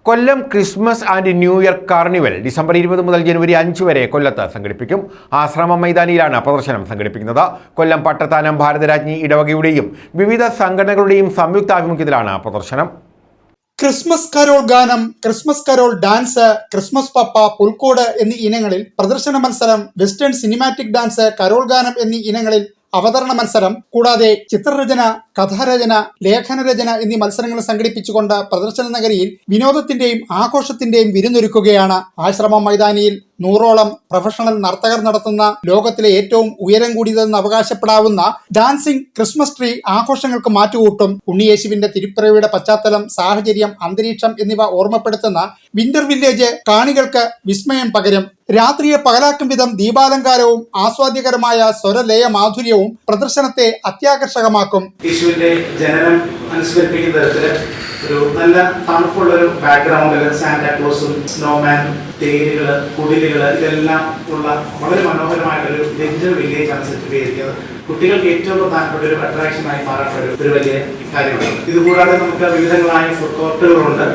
Kollam Christmas and new year carnival December 20 മുതൽ ജനുവരി 5 വരെ കൊല്ലത്ത് സംഘടിപ്പിക്കും. ആശ്രമ മൈതാനിയിലാണ് പ്രദർശനം സംഘടിപ്പിക്കുന്നത്. കൊല്ലം പട്ടത്താനം ഭാരതരാജ്ഞി ഇടവകയുടെയും വിവിധ സംഘടനകളുടെയും സംയുക്താഭിമുഖ്യത്തിലാണ് പ്രദർശനം. ക്രിസ്മസ് കരോൾ ഗാനം, ക്രിസ്മസ് കരോൾ ഡാൻസ്, ക്രിസ്മസ് പപ്പ, പുൽക്കോട് എന്നീ ഇനങ്ങളിൽ പ്രദർശന മത്സരം, വെസ്റ്റേൺ സിനിമാറ്റിക് ഡാൻസ്, കരോൾ ഗാനം എന്നീ ഇനങ്ങളിൽ അവതരണ മത്സരം, കൂടാതെ ചിത്രരചന, കഥാരചന, ലേഖനരചന എന്നീ മത്സരങ്ങൾ സംഘടിപ്പിച്ചുകൊണ്ട് പ്രദർശന നഗരിയിൽ വിനോദത്തിന്റെയും ആഘോഷത്തിന്റെയും വിരുന്നൊരുക്കുകയാണ്. ആശ്രമ മൈതാനിയിൽ 100ഓളം പ്രൊഫഷണൽ നർത്തകർ നടത്തുന്ന ലോകത്തിലെ ഏറ്റവും ഉയരം കൂടിയതെന്ന് അവകാശപ്പെടാവുന്ന ഡാൻസിംഗ് ക്രിസ്മസ് ട്രീ ആഘോഷങ്ങൾക്ക് മാറ്റുകൂട്ടും. ഉണ്ണിയേശുവിന്റെ തിരുപ്പിറവിയുടെ പശ്ചാത്തലം, സാഹചര്യം, അന്തരീക്ഷം എന്നിവ ഓർമ്മപ്പെടുത്തുന്ന വിന്റർ വില്ലേജ് കാണികൾക്ക് വിസ്മയം പകരും. രാത്രിയെ പകലാക്കും വിധം ദീപാലങ്കാരവും ആസ്വാദ്യകരമായ സ്വരലയ മാധുര്യവും പ്രദർശനത്തെ അത്യാകർഷകമാക്കും. യേശുവിന്റെ ജനനം അനുസ്മരിപ്പിക്കുന്ന തരത്തില് ഒരു നല്ല തണുപ്പുള്ള ഒരു ബാക്ക്ഗ്രൗണ്ടിൽ സാന്റാക്ലോസും സ്നോമാൻ, തേരുകള്, കുടിലുകള് ഇതെല്ലാം ഉള്ള വളരെ മനോഹരമായിട്ടൊരു വിന്റർ വില്ലേജ് ആണ് സെറ്റ് ചെയ്തിരിക്കുന്നത്. കുട്ടികൾക്ക് ഏറ്റവും പ്രധാനപ്പെട്ട ഒരു അട്രാക്ഷനായി മാറേണ്ട ഒരു വലിയ കാര്യമാണ്. ഇതുകൂടാതെ നമുക്ക് വിവിധങ്ങളായ ഫുഡ് കോർട്ടുകളുണ്ട്,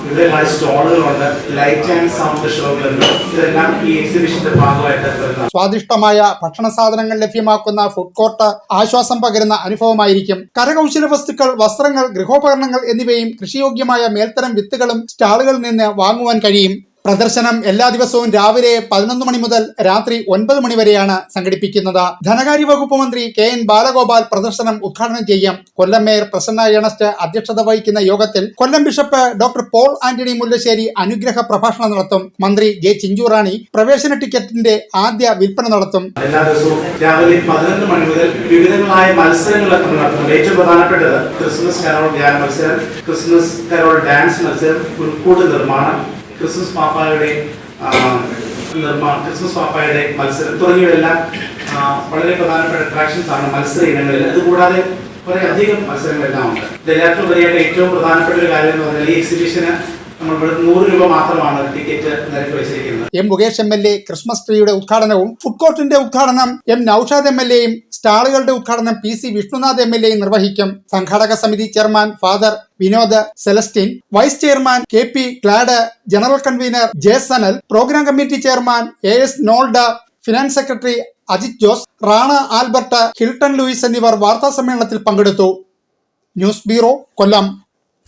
വിവിധങ്ങളായ സ്റ്റോളുകളുണ്ട്, ലൈറ്റ് ആൻഡ് സൗണ്ട് ഷോകളുണ്ട്. ഇതെല്ലാം ഈ എക്സിബിഷന്റെ ഭാഗമായിട്ട് വരുന്നത്. സ്വാദിഷ്ടമായ ഭക്ഷണ സാധനങ്ങൾ ലഭ്യമാക്കുന്ന ഫുഡ് കോർട്ട് ആശ്വാസം പകരുന്ന അനുഭവമായിരിക്കും. കരകൗശല വസ്തുക്കൾ, വസ്ത്രങ്ങൾ, ഗൃഹോപകരണങ്ങൾ എന്നിവയും കൃഷിയോഗ്യമായ മേൽത്തരം വിത്തുകളും സ്റ്റാളുകളിൽ നിന്ന് വാങ്ങുവാൻ കഴിയും. പ്രദർശനം എല്ലാ ദിവസവും രാവിലെ 11 മണി മുതൽ രാത്രി 9 മണി വരെയാണ് സംഘടിപ്പിക്കുന്നത്. ധനകാര്യ വകുപ്പ് മന്ത്രി KN ബാലഗോപാൽ പ്രദർശനം ഉദ്ഘാടനം ചെയ്യും. കൊല്ലം മേയർ പ്രസന്ന ഏണസ്റ്റ് അധ്യക്ഷത വഹിക്കുന്ന യോഗത്തിൽ Kollam bishop doctor Paul Antony Mullassery അനുഗ്രഹ പ്രഭാഷണം നടത്തും. മന്ത്രി ജെ ചിഞ്ചുറാണി പ്രവേശന ടിക്കറ്റിന്റെ ആദ്യ വിൽപ്പന നടത്തും. എല്ലാ ദിവസവും രാവിലെ 11 മണി മുതൽ വിവിധങ്ങളായ മത്സരങ്ങളൊക്കെ നടത്തുന്നുണ്ട്. ഏറ്റവും പ്രധാനപ്പെട്ടത് ക്രിസ്മസ് കരോൾ ധ്യാന മത്സരം, ക്രിസ്മസ് കരോൾ ഡാൻസ് മത്സരം, പുൽക്കൂട് നിർമ്മാണം, ക്രിസ്മസ് പാപ്പായുടെ മത്സരം തുടങ്ങിയവയെല്ലാം വളരെ പ്രധാനപ്പെട്ട അട്രാക്ഷൻസ് ആണ് മത്സര ഇനങ്ങളിൽ. അതുകൂടാതെ കുറെ അധികം മത്സരങ്ങളെല്ലാം ഉണ്ട്. എല്ലാവർക്കും അറിയാത്ത ഏറ്റവും പ്രധാനപ്പെട്ട ഒരു കാര്യം എന്ന് പറഞ്ഞാൽ ഈ എക്സിബിഷന് നമ്മൾ 100 രൂപ മാത്രമാണ് ടിക്കറ്റ് നിരക്ക് വെച്ചിരിക്കുന്നത്. എം മുകേഷ് MLA ക്രിസ്മസ് ട്രീയുടെ ഉദ്ഘാടനവും ഫുഡ് കോർട്ടിന്റെ ഉദ്ഘാടനം M നൌഷാദ് MLAയും സ്റ്റാളുകളുടെ ഉദ്ഘാടനം PC വിഷ്ണുനാഥ് MLAയും നിർവഹിക്കും. സംഘാടക സമിതി chairman father Vinod Celestine, vice chairman KP ക്ലാഡ്, general convener J Sanal, programme committee chairman AS നോൾഡ, finance secretary Ajith Jose, Rana Albert, Hilton Louis എന്നിവർ വാർത്താ സമ്മേളനത്തിൽ പങ്കെടുത്തു. ന്യൂസ് ബ്യൂറോ, കൊല്ലം.